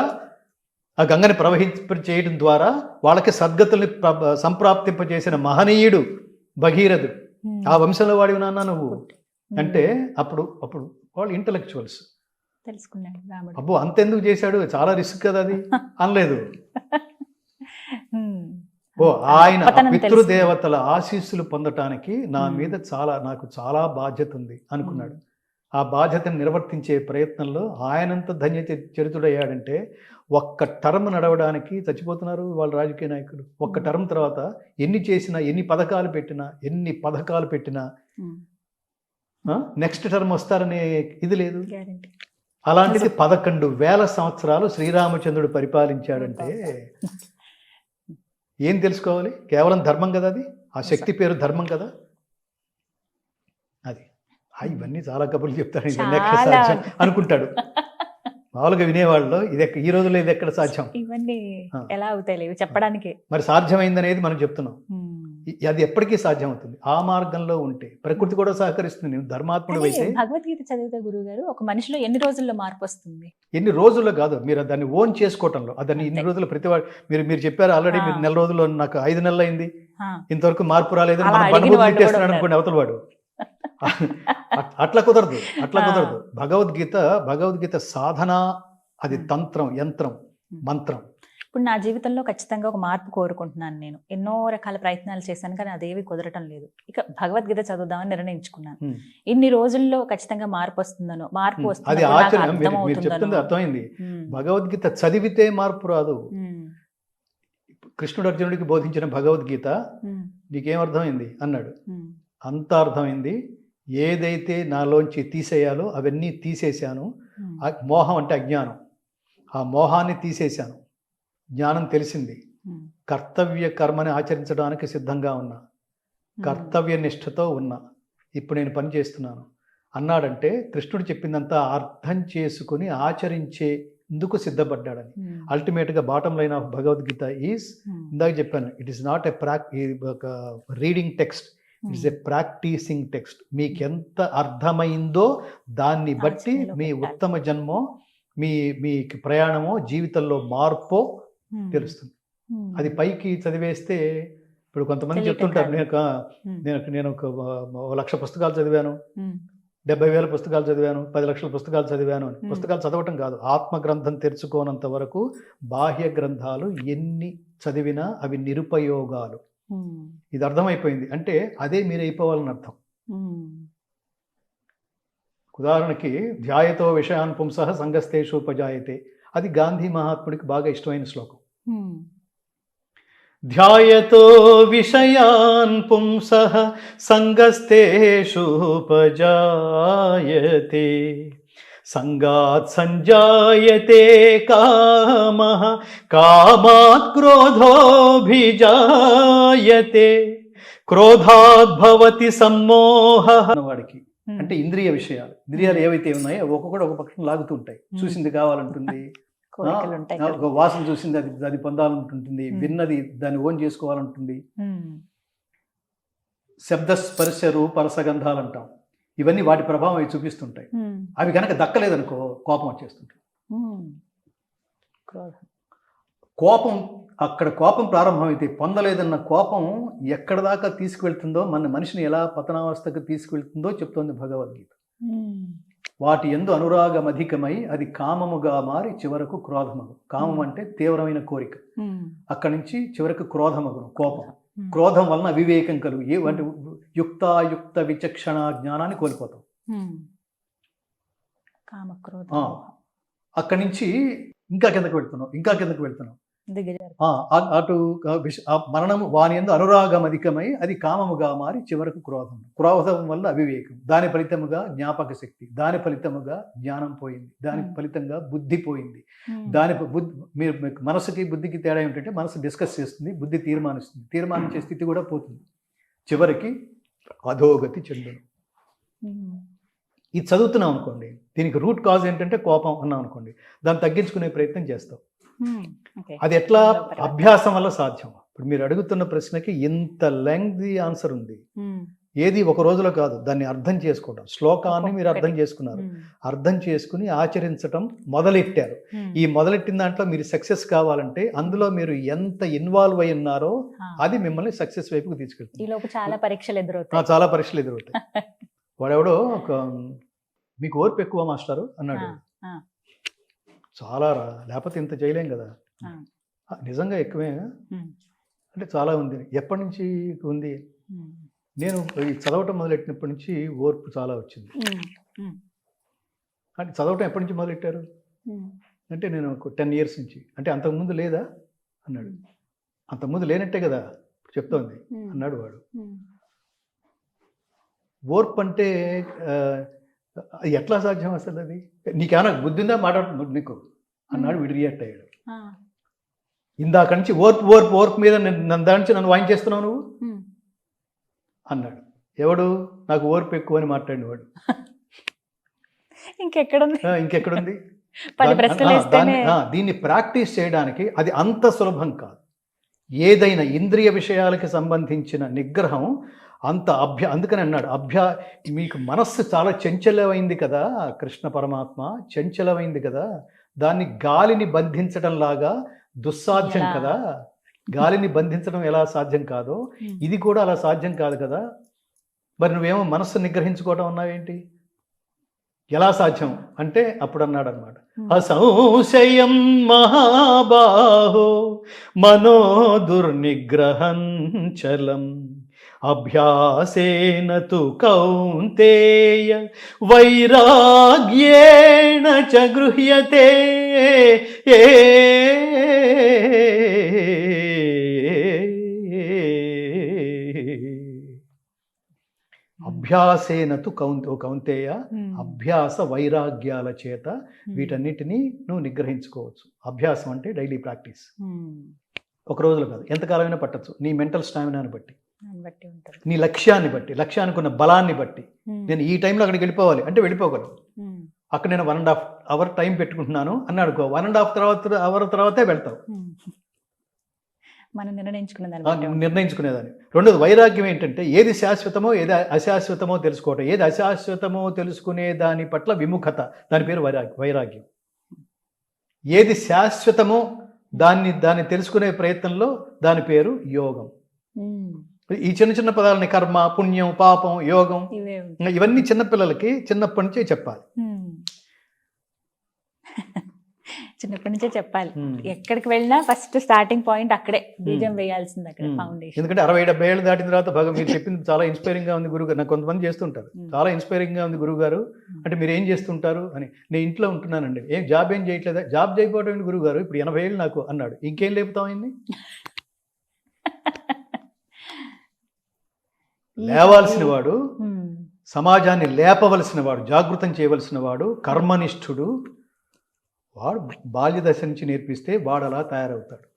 ఆ గంగని ప్రవహింప చేయడం ద్వారా వాళ్ళకి సద్గతుల్ని సంప్రాప్తింపజేసిన మహనీయుడు భగీరథుడు. ఆ వంశంలో వాడివి నాన్న నువ్వు అంటే అప్పుడు వాళ్ళు ఇంటలెక్చువల్స్ తెలుసుకున్నాడు రాముడు. అబ్బో అంతెందుకు చేశాడు, చాలా రిస్క్ కదా అది అనలేదు. ఓ ఆయన పితృదేవతల ఆశీస్సులు పొందటానికి నాకు చాలా బాధ్యత ఉంది అనుకున్నాడు. ఆ బాధ్యతను నిర్వర్తించే ప్రయత్నంలో ఆయనంత చరితుడయ్యాడంటే, ఒక్క టర్మ్ నడవడానికి చచ్చిపోతున్నారు వాళ్ళ రాజకీయ నాయకులు. ఒక్క టర్మ్ తర్వాత ఎన్ని చేసినా, ఎన్ని పథకాలు పెట్టినా నెక్స్ట్ టర్మ్ వస్తారనే ఇది లేదు. అలాంటిది 11,000 సంవత్సరాలు శ్రీరామచంద్రుడు పరిపాలించాడంటే ఏం తెలుసుకోవాలి? కేవలం ధర్మం కదా అది, ఆ శక్తి పేరు ధర్మం కదా అది. ఇవన్నీ చాలా కబుర్లు చెప్తాడు, ఇవన్నీ ఎక్కడ సాధ్యం అనుకుంటాడు. మామూలుగా వినేవాళ్ళు ఈ రోజుల్లో ఇది ఎక్కడ సాధ్యం, ఇవన్నీ ఎలా అవుతాయి చెప్పడానికి. మరి సాధ్యమైందనేది మనం చెప్తున్నాం. అది ఎప్పటికీ సాధ్యం అవుతుంది ఆ మార్గంలో ఉంటే. ప్రకృతి కూడా సహకరిస్తుంది. నేను ధర్మాత్ముడు అయితే భగవద్గీత చదివితే గురువు గారు ఒక మనిషిలో ఎన్ని రోజుల్లో మార్పు వస్తుంది? ఎన్ని రోజుల్లో కాదు, మీరు దాన్ని ఓన్ చేసుకోవటంలో. అదని ఇన్ని రోజులు ప్రతివాడు మీరు చెప్పారు ఆల్రెడీ, మీరు నెల రోజుల్లో, నాకు 5 నెలలు అయింది ఇంతవరకు మార్పు రాలేదని మనం పనులు అనుకోండి అవతల వాడు. అట్లా కుదరదు. భగవద్గీత సాధన, అది తంత్రం, యంత్రం, మంత్రం. ఇప్పుడు నా జీవితంలో ఖచ్చితంగా ఒక మార్పు కోరుకుంటున్నాను. నేను ఎన్నో రకాల ప్రయత్నాలు చేశాను కానీ అదేవి కుదరటం లేదు. ఇక భగవద్గీత చదువుదామని నిర్ణయించుకున్నాను. ఇన్ని రోజుల్లో ఖచ్చితంగా మార్పు వస్తుందనో, మార్పు వస్తుంది అర్థమైంది. భగవద్గీత చదివితే మార్పు రాదు. కృష్ణుడు అర్జునుడికి బోధించిన భగవద్గీత నీకేం అర్థమైంది అన్నాడు. అంత అర్థమైంది. ఏదైతే నాలోంచి తీసేయాలో అవన్నీ తీసేశాను. మోహం అంటే అజ్ఞానం, ఆ మోహాన్ని తీసేశాను. జ్ఞానం తెలిసింది. కర్తవ్య కర్మని ఆచరించడానికి సిద్ధంగా ఉన్నా, కర్తవ్య నిష్ఠతో ఉన్నా, ఇప్పుడు నేను పని చేస్తున్నాను అన్నాడంటే కృష్ణుడు చెప్పిందంతా అర్థం చేసుకుని ఆచరించేందుకు సిద్ధపడ్డాడని. అల్టిమేట్గా bottom line of Bhagavad Gita is, ఇందాక చెప్పాను, ఇట్ ఈస్ నాట్ ఒక reading text, it's a practising text. మీకు ఎంత అర్థమైందో దాన్ని బట్టి మీ ఉత్తమ జన్మో, మీ ప్రయాణమో, జీవితంలో మార్పో తెలుస్తుంది. అది పైకి చదివేస్తే, ఇప్పుడు కొంతమంది చెప్తుంటారు, నేను ఒక 1,00,000 పుస్తకాలు చదివాను, 70,000 పుస్తకాలు చదివాను, 10 లక్షల పుస్తకాలు చదివాను అని. పుస్తకాలు చదవటం కాదు, ఆత్మ గ్రంథం తెరుచుకోనంత వరకు బాహ్య గ్రంథాలు ఎన్ని చదివినా అవి నిరుపయోగాలు. ఇది అర్థమైపోయింది అంటే అదే మీరు అయిపోవాలని అర్థం. ఉదాహరణకి ధ్యాయతో విషయాన్ పుంసః సంగస్తేషు ఉపజాయతే, అది గాంధీ మహాత్ముడికి బాగా ఇష్టమైన శ్లోకం. ధ్యాయతో విషయాన్ పుంసః సంగస్తేషు ఉపజాయతే, సంగాత్ సంజాయతే కామః, కామాత్ క్రోధోభిజాయతే, క్రోధాత్ భవతి సమ్మోహః. వాడికి అంటే ఇంద్రియాలు ఏవైతే ఉన్నాయో ఒక్కొక్కటి ఒక పక్షం లాగుతూ ఉంటాయి. చూసింది కావాలంటుంది, ఒక వాసన చూసింది అది పొందాలంటుంటుంది, విన్నది దాన్ని ఓన్ చేసుకోవాలంటుంది. శబ్ద స్పర్శ రూప రసగంధాలు అంటాం, ఇవన్నీ వాటి ప్రభావం అవి చూపిస్తుంటాయి. అవి కనుక దక్కలేదనుకో కోపం వచ్చేస్తుంటుంది. కోపం ప్రారంభమైతే పొందలేదన్న కోపం ఎక్కడ దాకా తీసుకువెళ్తుందో, మనిషిని ఎలా పతనావస్థకు తీసుకువెళ్తుందో చెప్తోంది భగవద్గీత. వాటి యందు అనురాగం అధికమై అది కామముగా మారి చివరకు క్రోధమగు. కామం అంటే తీవ్రమైన కోరిక, అక్కడి నుంచి చివరకు క్రోధమగును, కోపం. క్రోధం వలన వివేకం కలుగు, అంటే యుక్తాయుక్త విచక్షణ జ్ఞానాన్ని కోల్పోతాం. అక్కడి నుంచి ఇంకా కిందకు వెళ్తున్నాం. దిగజారు. అటు ఆ మరణము వాని యందు అనురాగం అధికమై అది కామముగా మారి చివరకు క్రోధం వల్ల అవివేకం, దాని ఫలితముగా జ్ఞాపక శక్తి, దాని ఫలితముగా జ్ఞానం పోయింది, దాని ఫలితంగా బుద్ధి పోయింది. మీకు మనసుకి బుద్ధికి తేడా ఏమిటంటే మనసు డిస్కస్ చేస్తుంది, బుద్ధి తీర్మానిస్తుంది, తీర్మానించే స్థితి కూడా పోతుంది, చివరికి అధోగతి చెందును. ఇది చదువుతున్నాం అనుకోండి, దీనికి రూట్ కాజ్ ఏంటంటే కోపం అన్నాం అనుకోండి, దాన్ని తగ్గించుకునే ప్రయత్నం చేస్తాం. అది ఎట్లా? అభ్యాసం వల్ల సాధ్యం. ఇప్పుడు మీరు అడుగుతున్న ప్రశ్నకి ఇంత లెంగ్తీ ఆన్సర్ ఉంది. ఏది ఒక రోజులో కాదు, దాన్ని అర్థం చేసుకోవడం. శ్లోకాన్ని మీరు అర్థం చేసుకున్నారు, అర్థం చేసుకుని ఆచరించటం మొదలెట్టారు. ఈ మొదలెట్టిన దాంట్లో మీరు సక్సెస్ కావాలంటే అందులో మీరు ఎంత ఇన్వాల్వ్ అయి ఉన్నారో అది మిమ్మల్ని సక్సెస్ వైపుకి తీసుకెళ్తుంది. చాలా పరీక్షలు ఎదురవుతాయి. చాలా పరీక్షలు ఎదురవుతాయి. వాడెవడో ఒక మీకు ఓర్పు ఎక్కువ మాస్టారు అన్నాడు. చాలా రా, లేకపోతే ఇంత చేయలేం కదా. నిజంగా ఎక్కువే అంటే చాలా ఉంది. ఎప్పటి నుంచి ఉంది? నేను చదవటం మొదలెట్టినప్పటి నుంచి ఓర్పు చాలా వచ్చింది. అంటే చదవటం ఎప్పటి నుంచి మొదలెట్టారు అంటే నేను ఒక 10 years నుంచి. అంటే అంతకుముందు లేదా అన్నాడు. అంతకుముందు లేనట్టే కదా చెప్తోంది అన్నాడు వాడు. ఓర్పు అంటే ఎట్లా సాధ్యం అసలు? అది నీకేమైనా బుద్ధి ఉందా మాట్లాడుతుంది నీకు అన్నాడు. వీడు రియాక్ట్ అయ్యాడు. ఇందాక నుంచి ఓర్పు మీద దాని నుంచి నన్ను వాయించేస్తున్నావు నువ్వు అన్నాడు. ఎవడు? నాకు ఓర్పు ఎక్కువ అని మాట్లాడినవాడు. ఇంకెక్కడుంది? దీన్ని ప్రాక్టీస్ చేయడానికి అది అంత సులభం కాదు. ఏదైనా ఇంద్రియ విషయాలకి సంబంధించిన నిగ్రహం అంత అందుకని అన్నాడు మీకు మనస్సు చాలా చంచలమైంది కదా, కృష్ణ పరమాత్మ చంచలమైంది కదా, దాన్ని గాలిని బంధించడం లాగా దుస్సాధ్యం కదా. గాలిని బంధించడం ఎలా సాధ్యం కాదో ఇది కూడా అలా సాధ్యం కాదు కదా. మరి నువ్వేమో మనస్సు నిగ్రహించుకోవడం అన్నావేంటి? ఎలా సాధ్యం అంటే అప్పుడు అన్నాడు అనమాట, అసంశయం మహాబాహో మనో దుర్నిగ్రహం చలం అభ్యాసేన తు కౌంతేయ వైరాగ్యేణ చ గృహ్యతే. అభ్యాసేన తు కౌంతేయ, అభ్యాస వైరాగ్యాల చేత వీటన్నిటినీ నువ్వు నిగ్రహించుకోవచ్చు. అభ్యాసం అంటే డైలీ ప్రాక్టీస్. ఒక రోజులో కాదు, ఎంతకాలమైనా పట్టచ్చు. నీ మెంటల్ స్టామినాని బట్టి, నీ లక్ష్యాన్ని బట్టి, లక్ష్యానికి ఉన్న బలాన్ని బట్టి. నేను ఈ టైంలో అక్కడికి వెళ్ళిపోవాలి అంటే వెళ్ళిపోగలను. అక్కడ నేను 1.5 hour టైం పెట్టుకుంటున్నాను అన్నాడు. 1.5 hour తర్వాతే వెళ్తావు. మనం నిర్ణయించుకునేదాన్ని. రెండోది వైరాగ్యం ఏంటంటే ఏది శాశ్వతమో ఏది అశాశ్వతమో తెలుసుకోవటం. ఏది అశాశ్వతమో తెలుసుకునే దాని పట్ల విముఖత, దాని పేరు వైరాగ్యం. ఏది శాశ్వతమో దాన్ని తెలుసుకునే ప్రయత్నంలో దాని పేరు యోగం. ఈ చిన్న చిన్న పదాలని కర్మ, పుణ్యం, పాపం, యోగం ఇవన్నీ చిన్నపిల్లలకి చిన్నప్పటి నుంచే చెప్పాలి. చిన్నప్పటి నుంచే చెప్పాలి. ఎక్కడికి వెళ్ళినా ఫస్ట్ స్టార్టింగ్ పాయింట్ అక్కడే, బీజం వేయాల్సింది అక్కడ, ఫౌండేషన్. ఎందుకంటే 60-70 ఏళ్ళు దాటిన తర్వాత మీరు చెప్పింది చాలా ఇన్స్పైరింగ్ గా ఉంది గురుగారు. నాకు కొంతమంది చేస్తుంటారు, చాలా ఇన్స్పైరింగ్ గా ఉంది గురుగారు అంటే మీరు ఏం చేస్తుంటారు అని. నేను ఇంట్లో ఉంటున్నానండి, జాబ్ ఏం చేయట్లేదా? జాబ్ చేయకపోవడం గురుగారు, ఇప్పుడు 80 ఏళ్ళు నాకు అన్నాడు. ఇంకేం లేపుతాం ఆయన్ని? లేవాల్సిన వాడు, సమాజాన్ని లేపవలసిన వాడు, జాగృతం చేయవలసిన వాడు, కర్మనిష్ఠుడు. వాడు బాల్య దశ నుంచి నేర్పిస్తే వాడు అలా తయారవుతాడు.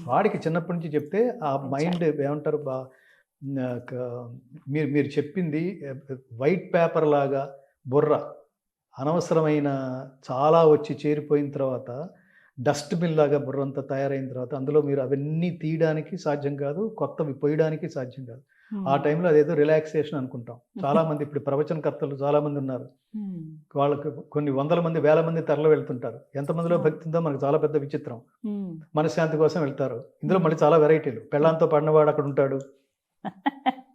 వాడికి చిన్నప్పటి నుంచి చెప్తే ఆ మైండ్ ఏమంటారు, మీరు చెప్పింది వైట్ పేపర్ లాగా బుర్ర అనవసరమైన చాలా వచ్చి చేరిపోయిన తర్వాత డస్ట్బిన్ లాగా బుర్రంతా తయారైన తర్వాత అందులో మీరు అవన్నీ తీయడానికి సాధ్యం కాదు, కొత్తవి పోయడానికి సాధ్యం కాదు. ఆ టైంలో అదేదో రిలాక్సేషన్ అనుకుంటాం. చాలా మంది ఇప్పుడు ప్రవచనకర్తలు చాలా మంది ఉన్నారు, వాళ్ళకి కొన్ని 100 మంది 1000 మంది తరలి వెళ్తుంటారు. ఎంతమందిలో భక్తి ఉందో మనకు చాలా పెద్ద విచిత్రం. మనశ్శాంతి కోసం వెళ్తారు. ఇందులో మళ్ళీ చాలా వెరైటీలు. పెళ్ళాంతో పడినవాడు అక్కడ ఉంటాడు,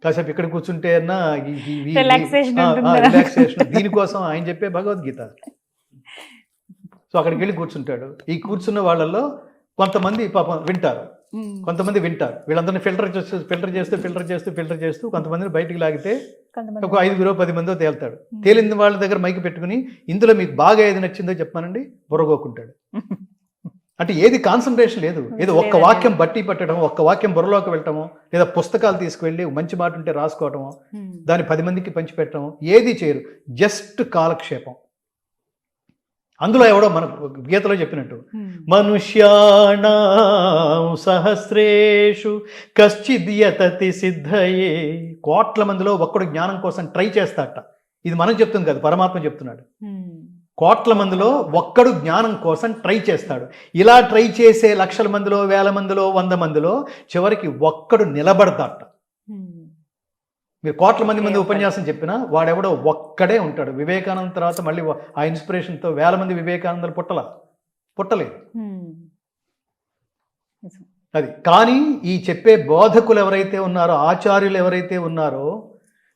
కాసేపు ఇక్కడ కూర్చుంటే అన్నా రిలాక్సేషన్. దీనికోసం ఆయన చెప్పే భగవద్గీత. సో అక్కడికి వెళ్ళి కూర్చుంటాడు. ఈ కూర్చున్న వాళ్ళల్లో కొంతమంది పాపం వింటారు, కొంతమంది వింటారు. వీళ్ళందరినీ ఫిల్టర్ చేస్తూ కొంతమందిని బయటికి లాగితే ఒక 5-10 మందో తేలుతాడు. తేలిన వాళ్ళ దగ్గర మైకి పెట్టుకుని ఇందులో మీకు బాగా ఏది నచ్చిందో చెప్పానండి బుర్రగోకుంటాడు. అంటే ఏది కాన్సన్ట్రేషన్ లేదు, ఏదో ఒక్క లేదండి. వాక్యం బట్టి పట్టడం, ఒక్క వాక్యం బుర్రలోకి వెళ్ళటము, లేదా పుస్తకాలు తీసుకువెళ్ళి మంచి మాట ఉంటే రాసుకోవటము, దాన్ని 10 మందికి పంచిపెట్టడం, ఏది చేయరు, జస్ట్ కాలక్షేపం. అందులో ఎవడో మన గీతలో చెప్పినట్టు మనుష్యాణం సహస్రేషు కశ్చిద్యతతి సిద్ధయే, కోట్ల మందిలో ఒక్కడు జ్ఞానం కోసం ట్రై చేస్తాట. ఇది మనం చెప్తుంది కాదు, పరమాత్మ చెప్తున్నాడు. కోట్ల మందిలో ఒక్కడు జ్ఞానం కోసం ట్రై చేస్తాడు. ఇలా ట్రై చేసే లక్షల మందిలో, వేల మందిలో, 100 మందిలో చివరికి ఒక్కడు నిలబడతాట. మీరు కోట్ల మంది ఉపన్యాసం చెప్పినా వాడెవడో ఒక్కడే ఉంటాడు. వివేకానంద తర్వాత మళ్ళీ ఆ ఇన్స్పిరేషన్తో వేల మంది వివేకానందలు పుట్టలేదు. అది కానీ ఈ చెప్పే బోధకులు ఎవరైతే ఉన్నారో, ఆచార్యులు ఎవరైతే ఉన్నారో,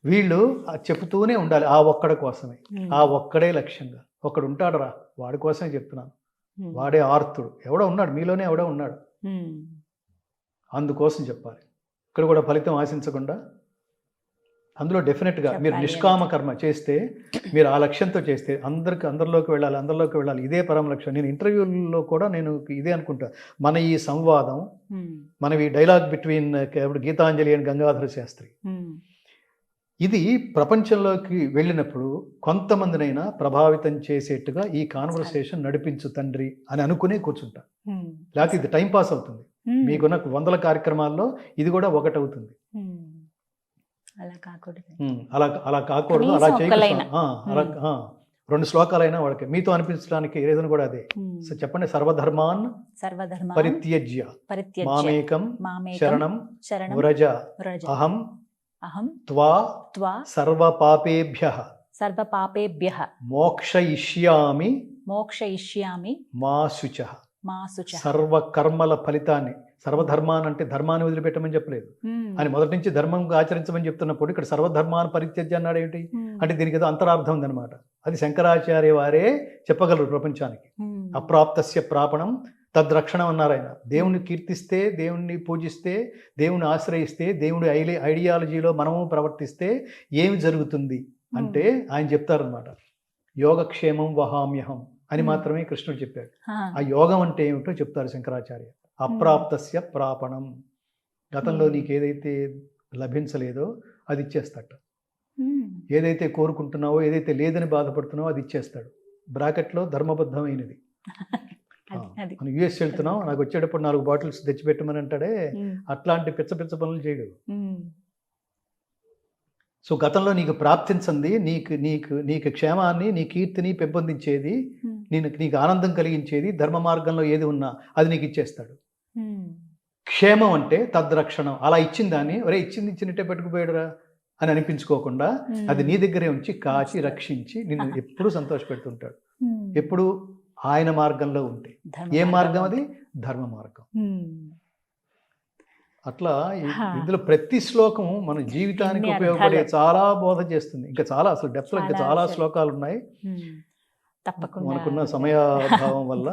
వీళ్ళు చెబుతూనే ఉండాలి ఆ ఒక్కడి కోసమే, ఆ ఒక్కడే లక్ష్యంగా. ఒకడు ఉంటాడురా, వాడి కోసమే చెప్తున్నాను, వాడే ఆర్తుడు, ఎవడో ఉన్నాడు మీలోనే, ఎవడో ఉన్నాడు, అందుకోసం చెప్పాలి. ఇక్కడ కూడా ఫలితం ఆశించకుండా అందులో డెఫినెట్గా మీరు నిష్కామ కర్మ చేస్తే, మీరు ఆ లక్ష్యంతో చేస్తే అందరిలోకి వెళ్ళాలి, ఇదే పరమ లక్ష్యం. నేను ఇంటర్వ్యూలో కూడా నేను ఇదే అనుకుంటా, మన ఈ సంవాదం, మన ఈ dialogue between Geetanjali and Gangadhara Shastri, ఇది ప్రపంచంలోకి వెళ్ళినప్పుడు కొంతమందినైనా ప్రభావితం చేసేట్టుగా ఈ కాన్వర్సేషన్ నడిపించు తండ్రి అని అనుకునే కూర్చుంటా. లేకపోతే ఇది టైం పాస్ అవుతుంది. మీకున్న 100 కార్యక్రమాల్లో ఇది కూడా ఒకటి అవుతుంది. అలా కాకూడదు, అలా చేయకూడదు. 2 శ్లోకాలైనా వాళ్ళకి మీతో అనిపించడానికి రీజన్ కూడా అదే. సో చెప్పండి, సర్వధర్మాన్ పరిత్యజ్య మామేకం శరణం వ్రజ అహం త్వా సర్వపాపేభ్యః మోక్షయిష్యామి మా శుచః. సర్వకర్మల ఫలితాన్ని, సర్వధర్మాన్ అంటే ధర్మాన్ని వదిలిపెట్టమని చెప్పలేదు, అని మొదటి నుంచి ధర్మం ఆచరించమని చెప్తున్నప్పుడు ఇక్కడ సర్వధర్మాన్ని పరిత్యజ్య అన్నాడు ఏమిటి అంటే దీనికి ఏదో అంతరార్థం ఉందన్నమాట. అది శంకరాచార్య వారే చెప్పగలరు ప్రపంచానికి. అప్రాప్తస్య ప్రాపణం తద్రక్షణం అన్నారు ఆయన. దేవుణ్ణి కీర్తిస్తే, దేవుణ్ణి పూజిస్తే, దేవుణ్ణి ఆశ్రయిస్తే, దేవుడి ఐడియాలజీలో మనము ప్రవర్తిస్తే ఏమి జరుగుతుంది అంటే ఆయన చెప్తారనమాట, యోగక్షేమం వహామ్యహం అని మాత్రమే కృష్ణుడు చెప్పాడు. ఆ యోగం అంటే ఏమిటో చెప్తారు శంకరాచార్య. అప్రాప్తస్య ప్రాపణం, గతంలో నీకు ఏదైతే లభించలేదో అది ఇచ్చేస్తాడు. ఏదైతే కోరుకుంటున్నావో, ఏదైతే లేదని బాధపడుతున్నావో అది ఇచ్చేస్తాడు. బ్రాకెట్లో ధర్మబద్ధమైనది. మనం యుఎస్ వెళ్తున్నాం, నాకు వచ్చేటప్పుడు 4 బాటిల్స్ తెచ్చిపెట్టమని అంటాడే, అట్లాంటి పిచ్చ పనులు చేయడు. సో గతంలో నీకు ప్రాప్తించింది, నీకు క్షేమాన్ని, నీ కీర్తిని పెంపొందించేది, నీకు ఆనందం కలిగించేది, ధర్మ మార్గంలో ఏది ఉన్నా అది నీకు ఇచ్చేస్తాడు. క్షేమం అంటే తద్రక్షణం. అలా ఇచ్చిన దాన్ని ఒరే ఇచ్చినట్టే పెట్టుకుపోయాడురా అని అనిపించుకోకుండా అది నీ దగ్గరే ఉంచి కాచి రక్షించి నిన్ను ఎప్పుడు సంతోషపెడుతుంటాడు. ఎప్పుడు ఆయన మార్గంలో ఉంటే. ఏ మార్గం అది? ధర్మ మార్గం. అట్లా ఇందులో ప్రతి శ్లోకం మన జీవితానికి ఉపయోగపడే చాలా బోధ చేస్తుంది. ఇంకా చాలా అసలు డెప్త్లో ఇంకా చాలా శ్లోకాలు ఉన్నాయి. తప్పకుండా మనకున్న సమయాభావం వల్ల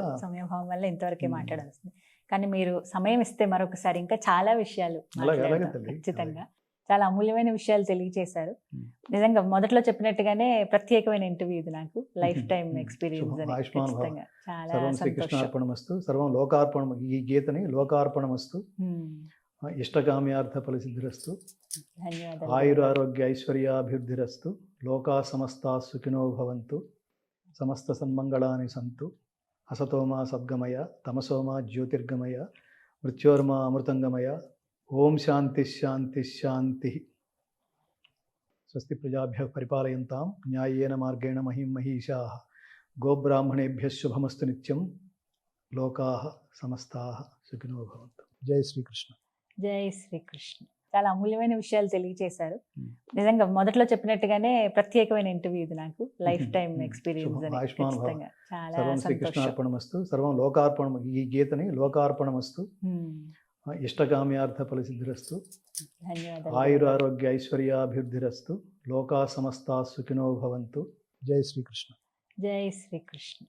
ఇంతవరకే మాట్లాడాల్సింది. కానీ మీరు సమయం ఇస్తే మరొకసారి ఇంకా చాలా విషయాలు ఖచ్చితంగా చాలా అమూల్యమైన విషయాలు తెలియజేశారు. నిజంగా మొదట్లో చెప్పినట్టుగానే ప్రత్యేకమైన ఇంటర్వ్యూ ఇది, నాకు లైఫ్ టైం ఎక్స్పీరియన్స్. సర్వం శ్రీకృష్ణార్పణమస్తు, సర్వం లోకార్పణం. ఈ గీతని లోకార్పణమస్తు, ఇష్టకామ్యార్థ ఫలసిద్ధిరస్తు, ఆయురారోగ్య ఐశ్వర్యాభివృద్ధిరస్తు, లోకా సమస్తా సుఖినో భవంతు, సమస్త సన్మంగళాని సంతు, అసతోమా సద్గమయ, తమసోమా జ్యోతిర్గమయ, మృత్యోర్మా అమృతంగమయ. ఓం శాంతి శాంతి శాంతి. స్వస్తి ప్రజాభ్యః పరిపాలయంతాం న్యాయేన మార్గేణ మహిం మహిషాః. గోబ్రాహ్మణేభ్యః శుభమస్తు నిత్యం. లోకాః సమస్తాః సుఖినో భవంతు. జై శ్రీకృష్ణ. జై శ్రీకృష్ణ. చాలా అమూల్యమైన విషయాలు తెలియజేశారు. నిజంగా మొదట్లో చెప్పినట్టుగానే ప్రత్యేకమైన ఇంటర్వ్యూ ఇది, నాకు లైఫ్ టైం ఎక్స్పీరియన్స్. సర్వం శ్రీకృష్ణార్పణమస్తు, సర్వం లోకార్పణం. ఈ గీతని లోకార్పణమస్తు, ఇష్టకామ్యార్థ ఫలసిద్ధిరస్తు, ఆయురారోగ్య ఐశ్వర్యాభివృద్ధిరస్తు, లోకా సమస్తా సుఖినో భవంతు. జై శ్రీకృష్ణ. జై శ్రీకృష్ణ.